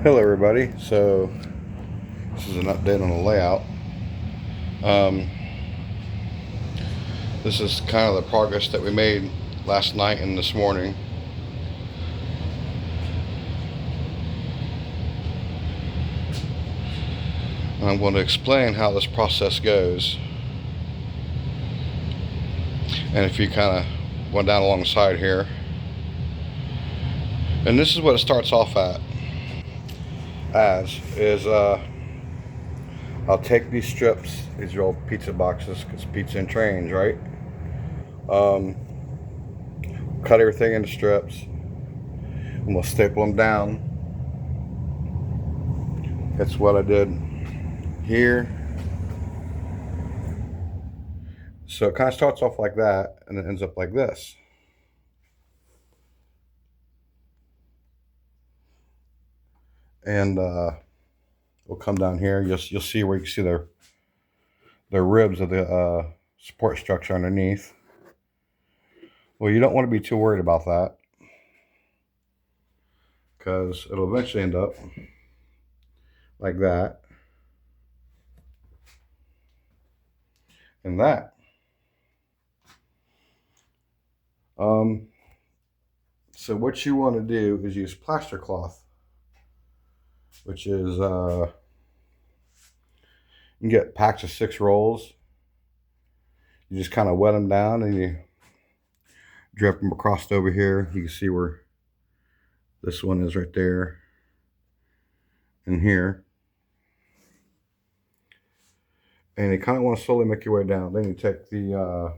Hello everybody, so this is an update on the layout. Um, this is kind of the progress that we made last night and this morning. And I'm going to explain how this process goes. And if you kind of went down alongside here, and this is what it starts off as I'll take these strips, these are old pizza boxes, because pizza and trains, right? Um, Cut everything into strips, and we'll staple them down. That's what I did here. So it kind of starts off like that, and it ends up like this. And we'll come down here. You'll see where you can see the ribs of the support structure underneath. Well, you don't want to be too worried about that, because it'll eventually end up like that and that. Um, so what you want to do is use plaster cloth, which is you can get packs of 6 rolls. You just kind of wet them down and you drip them across over here. You can see where this one is right there and here. And you kind of want to slowly make your way down. Then you take the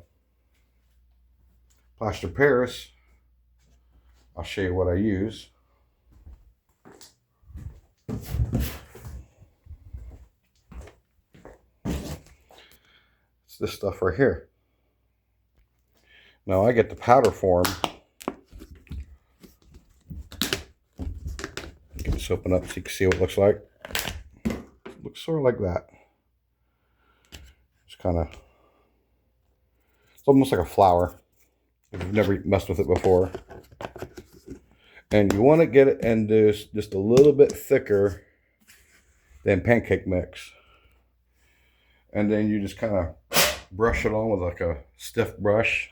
plaster Paris. I'll show you what I use. It's this stuff right here. Now I get the powder form. Get this open up so you can see what it looks like. It looks sort of like that. It's kind of, it's almost like a flower if you've never messed with it before. And you want to get it into just a little bit thicker than pancake mix. And then you just kind of brush it on with like a stiff brush.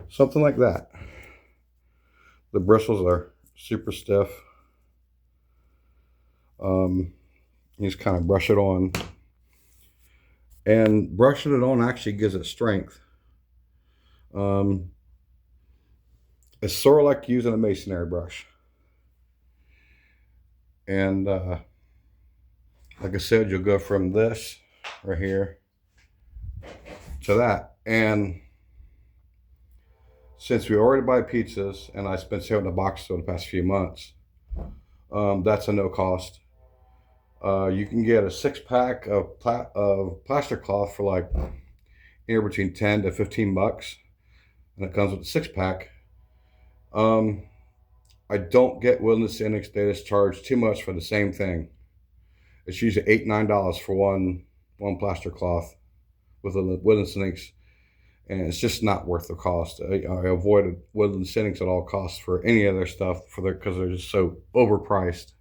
Something like that. The bristles are super stiff. You just kind of brush it on. And brushing it on actually gives it strength. It's sort of like using a masonry brush. And like I said, you'll go from this right here to that. And since we already buy pizzas and I've been saving the boxes for the past few months, that's a no cost. You can get a 6-pack of plaster cloth for like anywhere between 10 to 15 bucks. And it comes with a 6-pack. I don't get wilderness index. They just charge too much for the same thing. It's usually $8, $9 for one plaster cloth with a woodland sinks, and it's just not worth the cost. I avoided woodland sinks at all costs for any of their stuff because they're just so overpriced.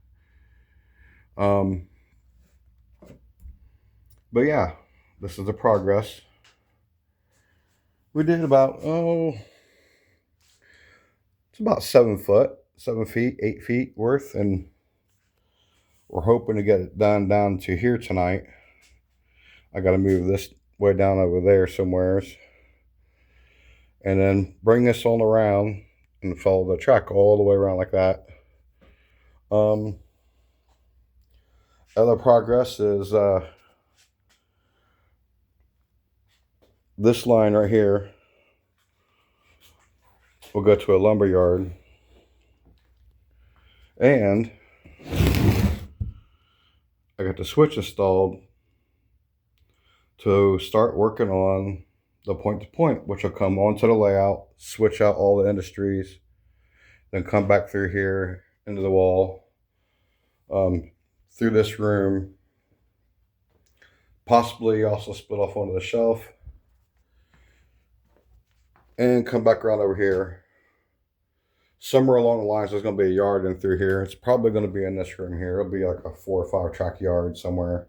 But yeah, this is the progress. We did about it's about 7 feet, 8 feet worth, and we're hoping to get it done down to here tonight. I got to move this way down over there somewheres, and then bring this on around and follow the track all the way around like that. Other progress is this line right here. We'll go to a lumber yard, and I got the switch installed to start working on the point to point, which will come onto the layout, switch out all the industries, then come back through here into the wall, through this room, possibly also split off onto the shelf, and come back around over here. Somewhere along the lines, there's going to be a yard in through here. It's probably going to be in this room here. It'll be like a 4 or 5 track yard somewhere.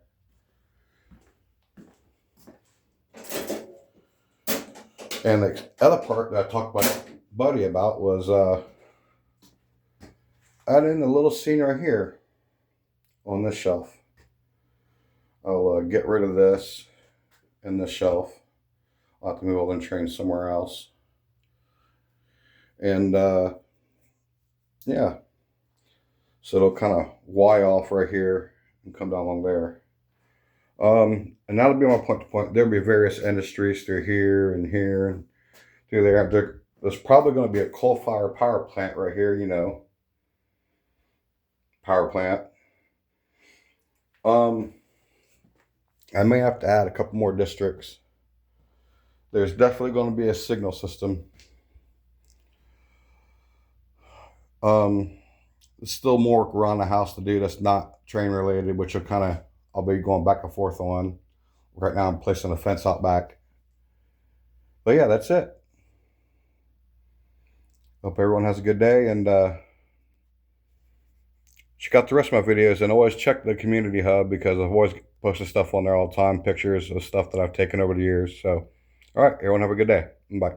And the other part that I talked to my buddy about was adding a little scene right here on this shelf. I'll get rid of this and this shelf. I'll have to move all the trains somewhere else. And yeah, so it'll kind of Y off right here and come down along there. And that'll be my point to point. There'll be various industries through here and through there. There's probably going to be a coal-fired power plant right here, you know. Power plant. I may have to add a couple more districts. There's definitely going to be a signal system. There's still more work around the house to do that's not train related, which I'll be going back and forth on. Right now I'm placing a fence out back. But yeah, that's it. Hope everyone has a good day, and check out the rest of my videos, and always check the community hub because I've always posted stuff on there all the time, pictures of stuff that I've taken over the years. So, all right, everyone have a good day. Bye.